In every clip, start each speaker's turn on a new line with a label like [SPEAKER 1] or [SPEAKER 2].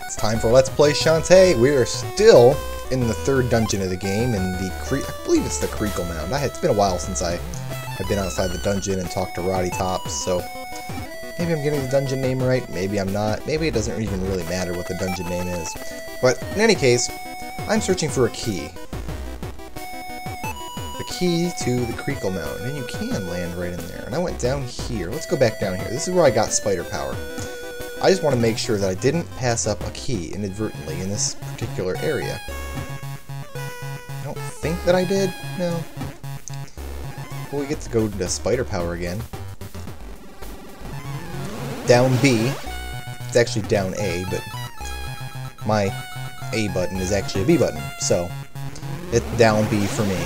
[SPEAKER 1] It's time for Let's Play Shantae. We are still in the third dungeon of the game, in the I believe it's the Cackle Mound. It's been a while since I have been outside the dungeon and talked to Roddy Tops, so maybe I'm getting the dungeon name right, maybe I'm not. Maybe it doesn't even really matter what the dungeon name is. But in any case, I'm searching for a key. The key to the Cackle Mound, and you can land right in there. And I went down here. Let's go back down here. This is where I got spider power. I just want to make sure that I didn't pass up a key inadvertently in this particular area. I don't think that I did. No. Well, we get to go to spider power again. Down B. It's actually down A, but my A button is actually a B button, so it's down B for me.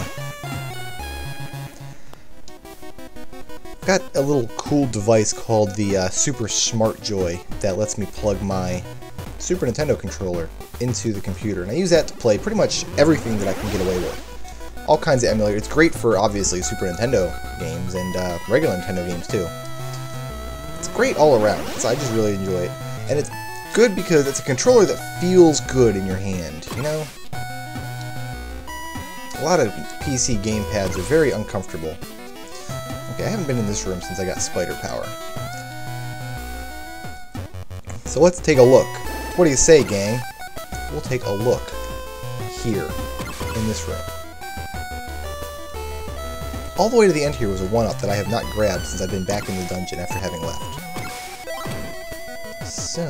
[SPEAKER 1] Got a little cool device called the Super Smart Joy that lets me plug my Super Nintendo controller into the computer, and I use that to play pretty much everything that I can get away with. All kinds of emulators. It's great for, obviously, Super Nintendo games and regular Nintendo games, too. It's great all around, so I just really enjoy it. And it's good because it's a controller that feels good in your hand, you know? A lot of PC gamepads are very uncomfortable. Okay, I haven't been in this room since I got spider power. So let's take a look. What do you say, gang? We'll take a look here in this room. All the way to the end here was a 1-up that I have not grabbed since I've been back in the dungeon after having left. So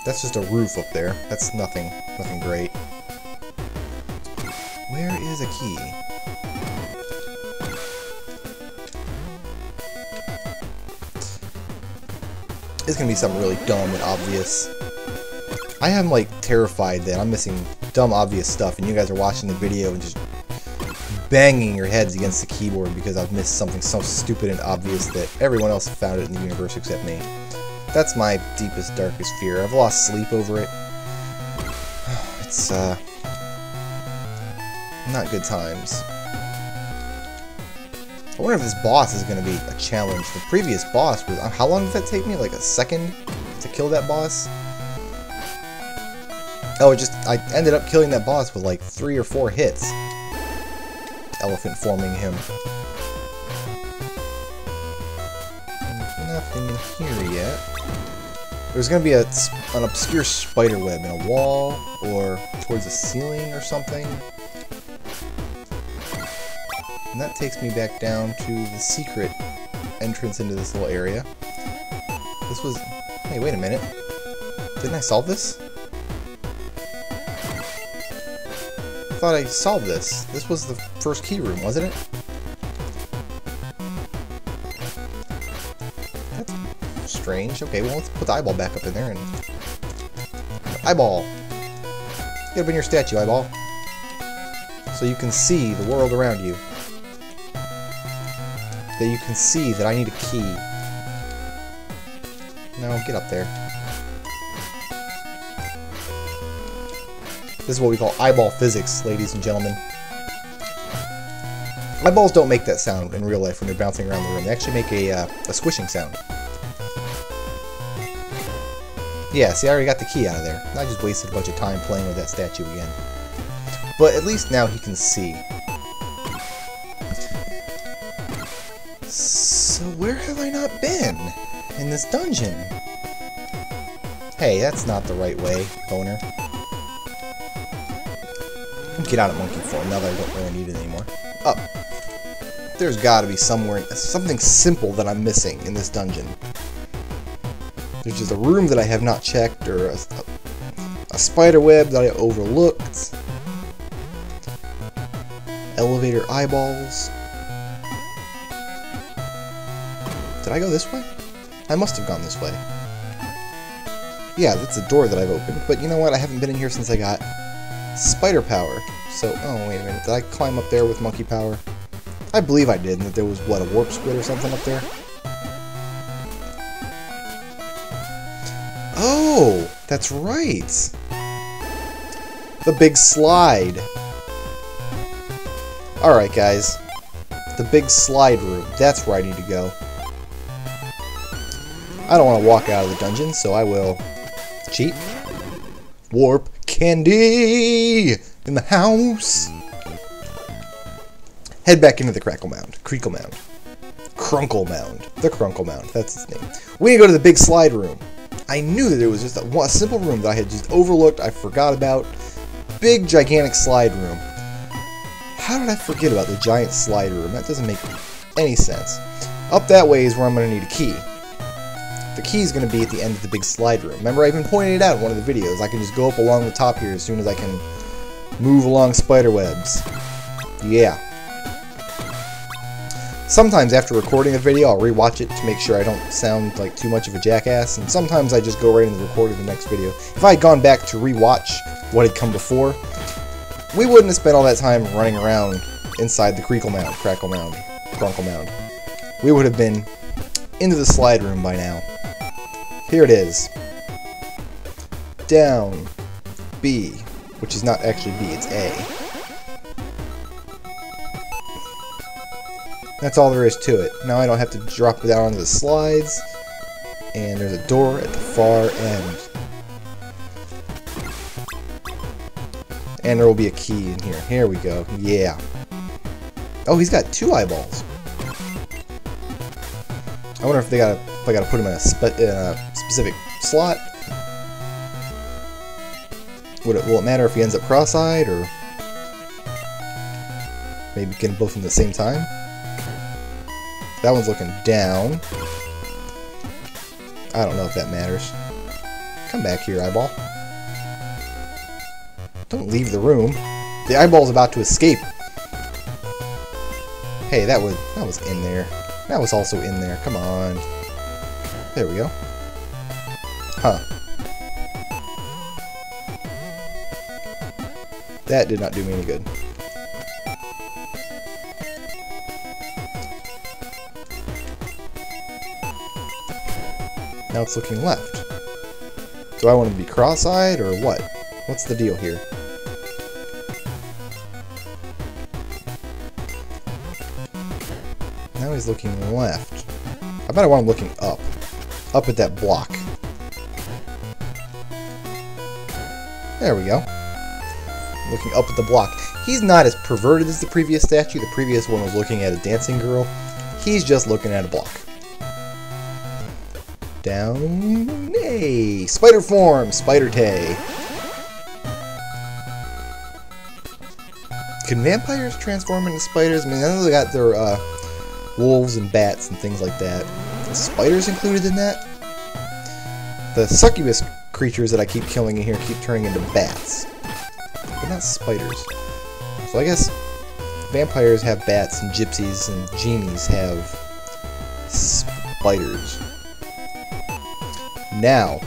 [SPEAKER 1] that's just a roof up there. That's nothing great. Where is a key? It's gonna be something really dumb and obvious. I am like terrified that I'm missing dumb obvious stuff and you guys are watching the video and just banging your heads against the keyboard because I've missed something so stupid and obvious that everyone else found it in the universe except me. That's my deepest, darkest fear. I've lost sleep over it. It's not good times. I wonder if this boss is going to be a challenge. The previous boss was... How long did that take me? Like a second to kill that boss? Oh, I ended up killing that boss with like 3 or 4 hits. Elephant forming him. Nothing in here yet. There's going to be an obscure spider web in a wall or towards the ceiling or something. And that takes me back down to the secret entrance into this little area. This was... Hey, wait a minute. Didn't I solve this? I thought I solved this. This was the first key room, wasn't it? That's strange. Okay, well, let's put the eyeball back up in there and... Eyeball! Get up in your statue, eyeball. So you can see the world around you. That you can see that I need a key. No, get up there. This is what we call eyeball physics, ladies and gentlemen. Eyeballs don't make that sound in real life when they're bouncing around the room. They actually make a squishing sound. Yeah, see, I already got the key out of there. I just wasted a bunch of time playing with that statue again. But at least now he can see. So where have I not been in this dungeon? Hey, that's not the right way, boner. Get out of monkey form now that I don't really need it anymore. Up. There's gotta be somewhere, something simple that I'm missing in this dungeon. There's just a room that I have not checked, or a spider web that I overlooked. Elevator eyeballs. Did I go this way? I must have gone this way. Yeah, that's a door that I've opened. But you know what? I haven't been in here since I got spider power. So, oh, wait a minute. Did I climb up there with monkey power? I believe I did, and that there was, what, a warp squid or something up there? Oh, that's right. The big slide. Alright, guys. The big slide room. That's where I need to go. I don't want to walk out of the dungeon, so I will cheat. Warp candy in the house. Head back into the Crackle Mound. Creakle Mound. Crunkle Mound. The Crunkle Mound. That's its name. We need to go to the big slide room. I knew that there was just a simple room that I had just overlooked. I forgot about. Big, gigantic slide room. How did I forget about the giant slide room? That doesn't make any sense. Up that way is where I'm going to need a key. The key is going to be at the end of the big slide room. Remember, I even pointed it out in one of the videos. I can just go up along the top here as soon as I can move along spider webs. Yeah. Sometimes after recording a video, I'll rewatch it to make sure I don't sound like too much of a jackass, and sometimes I just go right into the recording of the next video. If I had gone back to rewatch what had come before, we wouldn't have spent all that time running around inside the Creakle Mound, Crackle Mound, Crunkle Mound. We would have been into the slide room by now. Here it is. Down. B. Which is not actually B, it's A. That's all there is to it. Now I don't have to drop it down onto the slides. And there's a door at the far end. And there will be a key in here. Here we go. Yeah. Oh, he's got 2 eyeballs. I wonder if I gotta put him in a specific slot. Will it matter if he ends up cross-eyed, or maybe get them both in the same time? That one's looking down. I don't know if that matters. Come back here, eyeball. Don't leave the room. The eyeball's about to escape. Hey, that was in there. That was also in there. Come on. There we go. Huh. That did not do me any good. Now it's looking left. Do I want to be cross-eyed or what? What's the deal here? Now he's looking left. I bet I want him looking up. Up at that block. There we go. Looking up at the block. He's not as perverted as the previous statue. The previous one was looking at a dancing girl. He's just looking at a block. Down. Hey! Spider form! Spider Tay. Can vampires transform into spiders? I mean, I know they got their wolves and bats and things like that. Are spiders included in that? The succubus creatures that I keep killing in here keep turning into bats. But not spiders. So I guess vampires have bats and gypsies and genies have spiders. Now,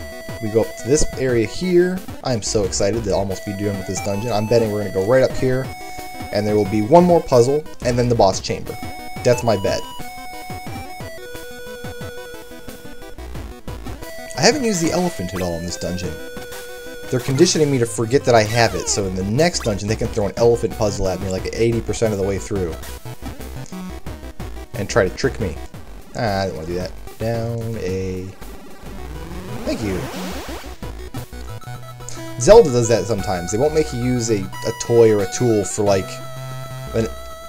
[SPEAKER 1] we go up to this area here. I'm so excited to almost be done with this dungeon. I'm betting we're going to go right up here, and there will be one more puzzle, and then the boss chamber. That's my bet. I haven't used the elephant at all in this dungeon. They're conditioning me to forget that I have it, so in the next dungeon they can throw an elephant puzzle at me like 80% of the way through. And try to trick me. I didn't want to do that. Down a... Thank you. Zelda does that sometimes. They won't make you use a toy or a tool for like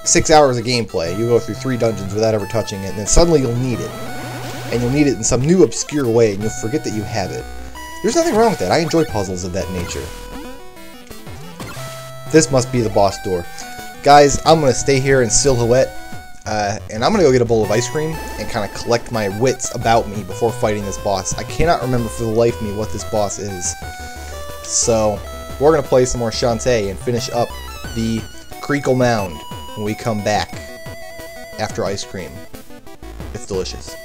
[SPEAKER 1] 6 hours of gameplay. You go through 3 dungeons without ever touching it, and then suddenly you'll need it. And you'll need it in some new obscure way, and you'll forget that you have it. There's nothing wrong with that. I enjoy puzzles of that nature. This must be the boss door. Guys, I'm going to stay here in Silhouette, and I'm going to go get a bowl of ice cream and kind of collect my wits about me before fighting this boss. I cannot remember for the life of me what this boss is. So, we're going to play some more Shantae and finish up the Creakle Mound when we come back after ice cream. It's delicious.